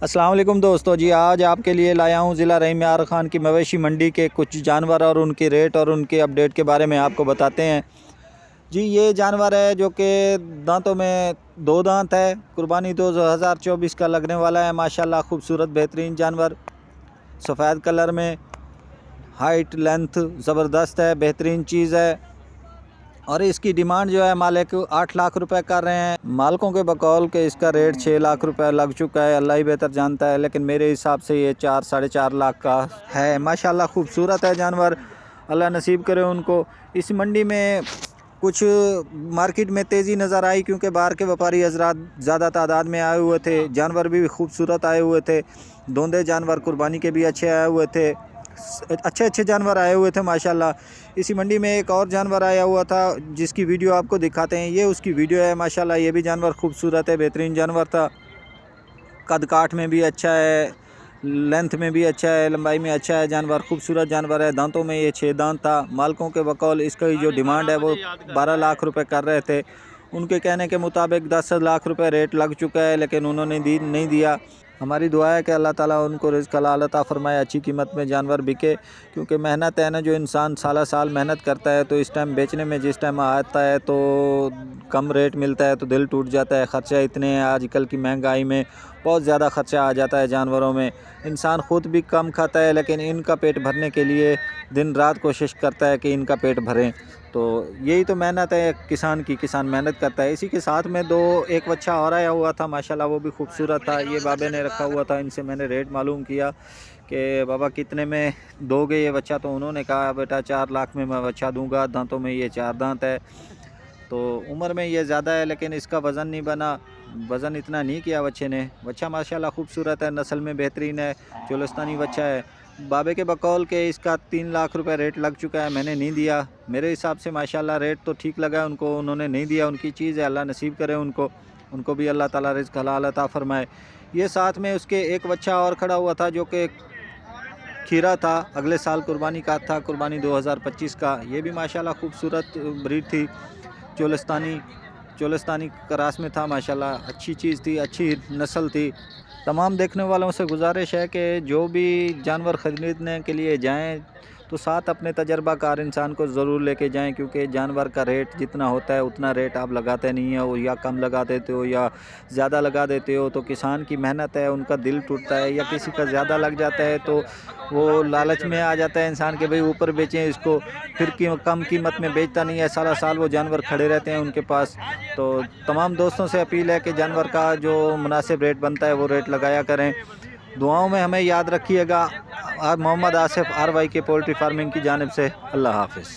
السلام علیکم دوستو جی، آج آپ کے لیے لایا ہوں ضلع رحیم یار خان کی مویشی منڈی کے کچھ جانور اور ان کے ریٹ اور ان کے اپڈیٹ کے بارے میں آپ کو بتاتے ہیں جی۔ یہ جانور ہے جو کہ دانتوں میں 2 دانت ہے، قربانی 2024 کا لگنے والا ہے۔ ماشاءاللہ خوبصورت بہترین جانور، سفید کلر میں، ہائٹ لینتھ زبردست ہے، بہترین چیز ہے۔ اور اس کی ڈیمانڈ جو ہے مالک 8 لاکھ روپے کر رہے ہیں، مالکوں کے بقول کہ اس کا ریٹ 6 لاکھ روپے لگ چکا ہے، اللہ ہی بہتر جانتا ہے، لیکن میرے حساب سے یہ 4 ساڑھے 4 لاکھ کا ہے۔ ماشاءاللہ خوبصورت ہے جانور، اللہ نصیب کرے ان کو۔ اس منڈی میں کچھ مارکیٹ میں تیزی نظر آئی کیونکہ باہر کے وپاری حضرات زیادہ تعداد میں آئے ہوئے تھے، جانور بھی خوبصورت آئے ہوئے تھے، دوندے جانور قربانی کے بھی اچھے آئے ہوئے تھے، اچھے جانور آئے ہوئے تھے ماشاءاللہ۔ اسی منڈی میں ایک اور جانور آیا ہوا تھا جس کی ویڈیو آپ کو دکھاتے ہیں، یہ اس کی ویڈیو ہے ماشاءاللہ۔ یہ بھی جانور خوبصورت ہے، بہترین جانور تھا، قد کاٹ میں بھی اچھا ہے، لینتھ میں بھی اچھا ہے، لمبائی میں اچھا ہے جانور، خوبصورت جانور ہے۔ دانتوں میں یہ 6 دانت تھا، مالکوں کے بقول اس کی جو ڈیمانڈ ہے وہ 12 لاکھ روپے کر رہے تھے، ان کے کہنے کے مطابق 10 لاکھ روپے ریٹ لگ چکا ہے، لیکن انہوں نے نہیں دیا۔ ہماری دعا ہے کہ اللہ تعالیٰ ان کو رزق حلال عطا فرمائے، اچھی قیمت میں جانور بکے، کیونکہ محنت ہے نا، جو انسان سالہ سال محنت کرتا ہے تو اس ٹائم بیچنے میں جس ٹائم آتا ہے تو کم ریٹ ملتا ہے تو دل ٹوٹ جاتا ہے۔ خرچہ اتنے ہیں آج کل کی مہنگائی میں، بہت زیادہ خرچہ آ جاتا ہے جانوروں میں، انسان خود بھی کم کھاتا ہے لیکن ان کا پیٹ بھرنے کے لیے دن رات کوشش کرتا ہے کہ ان کا پیٹ بھریں، تو یہی تو محنت ہے کسان کی، کسان محنت کرتا ہے۔ اسی کے ساتھ میں ایک بچہ اور آیا ہوا تھا ماشاءاللہ، وہ بھی خوبصورت تھا، یہ بابے نے رکھا ہوا تھا، ان سے میں نے ریٹ معلوم کیا کہ بابا کتنے میں دو گے یہ بچہ، تو انہوں نے کہا بیٹا 4 لاکھ میں میں بچہ دوں گا، دانتوں میں یہ 4 دانت ہے، تو عمر میں یہ زیادہ ہے لیکن اس کا وزن نہیں بنا، وزن اتنا نہیں کیا بچے نے۔ بچہ ماشاءاللہ خوبصورت ہے، نسل میں بہترین ہے، چولستانی بچہ ہے۔ بابے کے بقول کہ اس کا 3 لاکھ روپے ریٹ لگ چکا ہے، میں نے نہیں دیا، میرے حساب سے ماشاءاللہ ریٹ تو ٹھیک لگا ان کو، انہوں نے نہیں دیا، ان کی چیز ہے، اللہ نصیب کرے ان کو بھی اللہ تعالیٰ رزق حلال عطا فرمائے۔ یہ ساتھ میں اس کے ایک بچہ اور کھڑا ہوا تھا جو کہ کھیرا تھا، اگلے سال قربانی کا تھا، قربانی 2025 کا، یہ بھی ماشاءاللہ خوبصورت بریڈ تھی، چولستانی کراس میں تھا ماشاءاللہ، اچھی چیز تھی، اچھی نسل تھی۔ تمام دیکھنے والوں سے گزارش ہے کہ جو بھی جانور خریدنے کے لیے جائیں تو ساتھ اپنے تجربہ کار انسان کو ضرور لے کے جائیں، کیونکہ جانور کا ریٹ جتنا ہوتا ہے اتنا ریٹ آپ لگاتے نہیں ہیں، یا کم لگا دیتے ہو یا زیادہ لگا دیتے ہو تو کسان کی محنت ہے، ان کا دل ٹوٹتا ہے، یا کسی کا زیادہ لگ جاتا ہے تو وہ لالچ میں آ جاتا ہے انسان کہ بھئی اوپر بیچیں اس کو، پھر کم قیمت میں بیچتا نہیں ہے، سالہ سال وہ جانور کھڑے رہتے ہیں ان کے پاس۔ تو تمام دوستوں سے اپیل ہے کہ جانور کا جو مناسب ریٹ بنتا ہے وہ ریٹ لگایا کریں۔ دعاؤں میں ہمیں یاد رکھیے گا۔ محمد آصف RY کے پولٹری فارمنگ کی جانب سے، اللہ حافظ۔